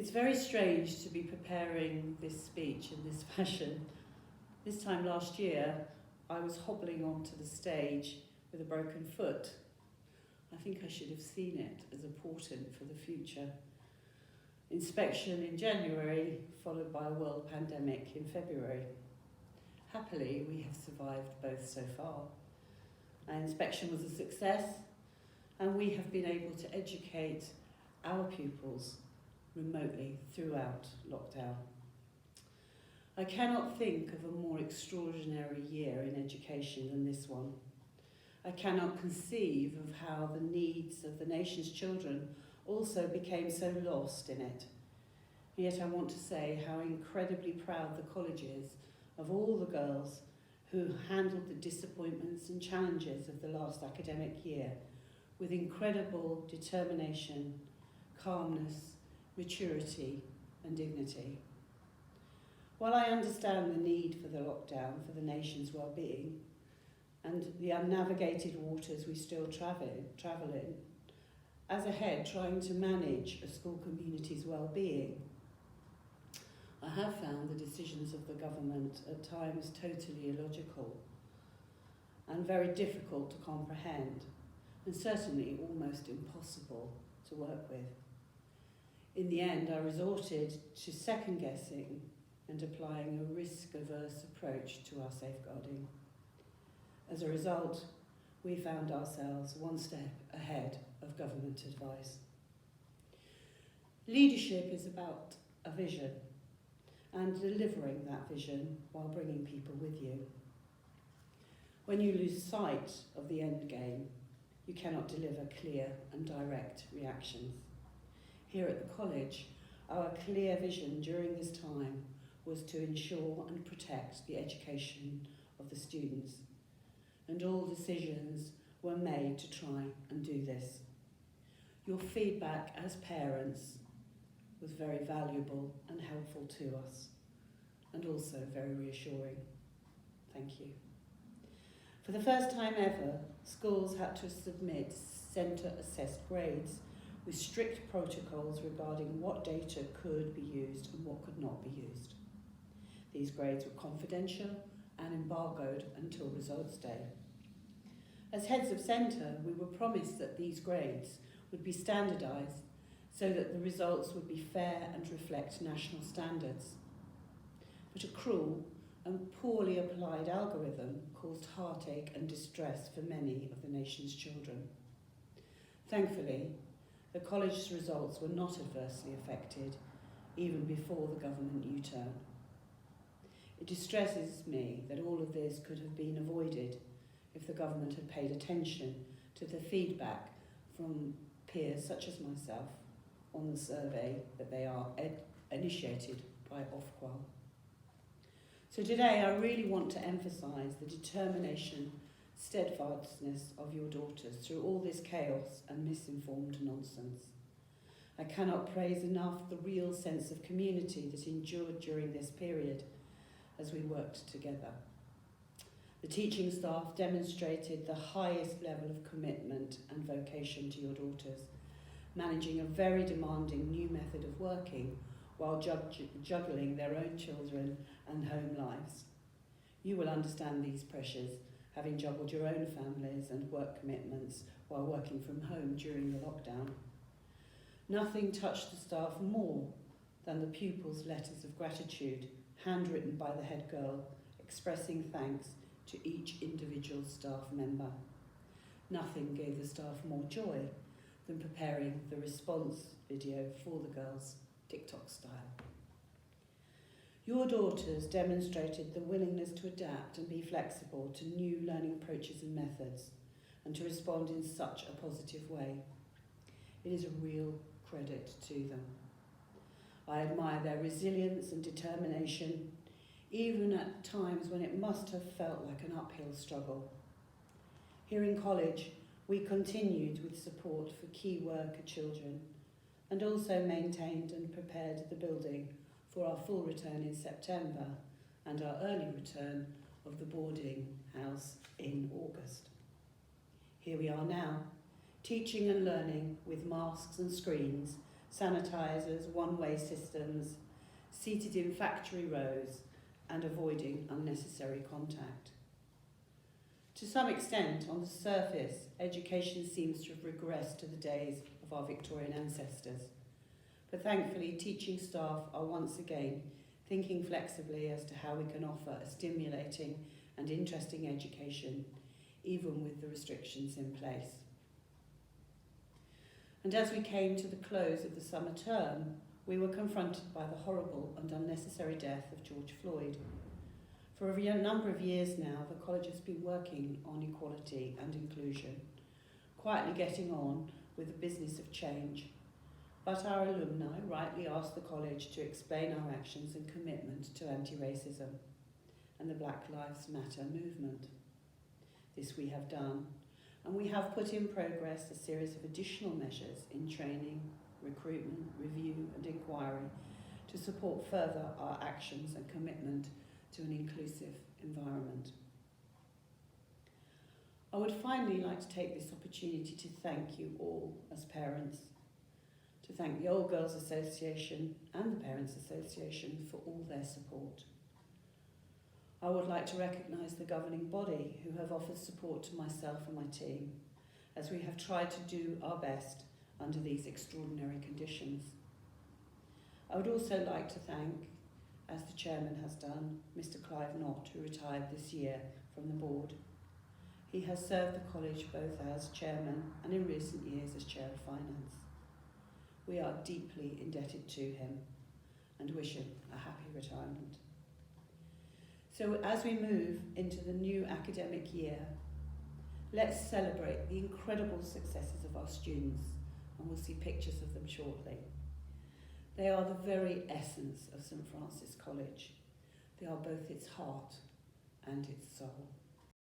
It's very strange to be preparing this speech in this fashion. This time last year, I was hobbling onto the stage with a broken foot. I think I should have seen it as a portent for the future. Inspection in January, followed by a world pandemic in February. Happily, we have survived both so far. Our inspection was a success, and we have been able to educate our pupils remotely throughout lockdown. I cannot think of a more extraordinary year in education than this one. I cannot conceive of how the needs of the nation's children also became so lost in it. Yet I want to say how incredibly proud the college is of all the girls who handled the disappointments and challenges of the last academic year with incredible determination, calmness, maturity and dignity. While I understand the need for the lockdown for the nation's well-being and the unnavigated waters we still travel in, as a head trying to manage a school community's well-being, I have found the decisions of the government at times totally illogical and very difficult to comprehend, and certainly almost impossible to work with. In the end, I resorted to second-guessing and applying a risk-averse approach to our safeguarding. As a result, we found ourselves one step ahead of government advice. Leadership is about a vision and delivering that vision while bringing people with you. When you lose sight of the end game, you cannot deliver clear and direct reactions. Here at the college, our clear vision during this time was to ensure and protect the education of the students, and all decisions were made to try and do this. Your feedback as parents was very valuable and helpful to us, and also very reassuring. Thank you. For the first time ever, schools had to submit centre-assessed grades with strict protocols regarding what data could be used and what could not be used. These grades were confidential and embargoed until results day. As heads of centre, we were promised that these grades would be standardised so that the results would be fair and reflect national standards. But a cruel and poorly applied algorithm caused heartache and distress for many of the nation's children. Thankfully, the college's results were not adversely affected, even before the government U-turn. It distresses me that all of this could have been avoided if the government had paid attention to the feedback from peers such as myself on the survey that they are initiated by Ofqual. So today I really want to emphasise the determination, steadfastness of your daughters through all this chaos and misinformed nonsense. I cannot praise enough the real sense of community that endured during this period as we worked together. The teaching staff demonstrated the highest level of commitment and vocation to your daughters, managing a very demanding new method of working while juggling their own children and home lives. You will understand these pressures, having juggled your own families and work commitments while working from home during the lockdown. Nothing touched the staff more than the pupils' letters of gratitude, handwritten by the head girl, expressing thanks to each individual staff member. Nothing gave the staff more joy than preparing the response video for the girls, TikTok style. Your daughters demonstrated the willingness to adapt and be flexible to new learning approaches and methods, and to respond in such a positive way. It is a real credit to them. I admire their resilience and determination, even at times when it must have felt like an uphill struggle. Here in college, we continued with support for key worker children, and also maintained and prepared the building for our full return in September and our early return of the boarding house in August. Here we are now, teaching and learning with masks and screens, sanitisers, one-way systems, seated in factory rows, and avoiding unnecessary contact. To some extent, on the surface, education seems to have regressed to the days of our Victorian ancestors. But thankfully, teaching staff are once again thinking flexibly as to how we can offer a stimulating and interesting education, even with the restrictions in place. And as we came to the close of the summer term, we were confronted by the horrible and unnecessary death of George Floyd. For a number of years now, the college has been working on equality and inclusion, quietly getting on with the business of change. But our alumni rightly asked the college to explain our actions and commitment to anti-racism and the Black Lives Matter movement. This we have done, and we have put in progress a series of additional measures in training, recruitment, review and inquiry to support further our actions and commitment to an inclusive environment. I would finally like to take this opportunity to thank you all as parents, to thank the Old Girls Association and the Parents Association for all their support. I would like to recognise the governing body who have offered support to myself and my team as we have tried to do our best under these extraordinary conditions. I would also like to thank, as the chairman has done, Mr. Clive Knott, who retired this year from the board. He has served the college both as chairman and in recent years as chair of finance. We are deeply indebted to him and wish him a happy retirement. So as we move into the new academic year, let's celebrate the incredible successes of our students, and we'll see pictures of them shortly. They are the very essence of St Francis College. They are both its heart and its soul.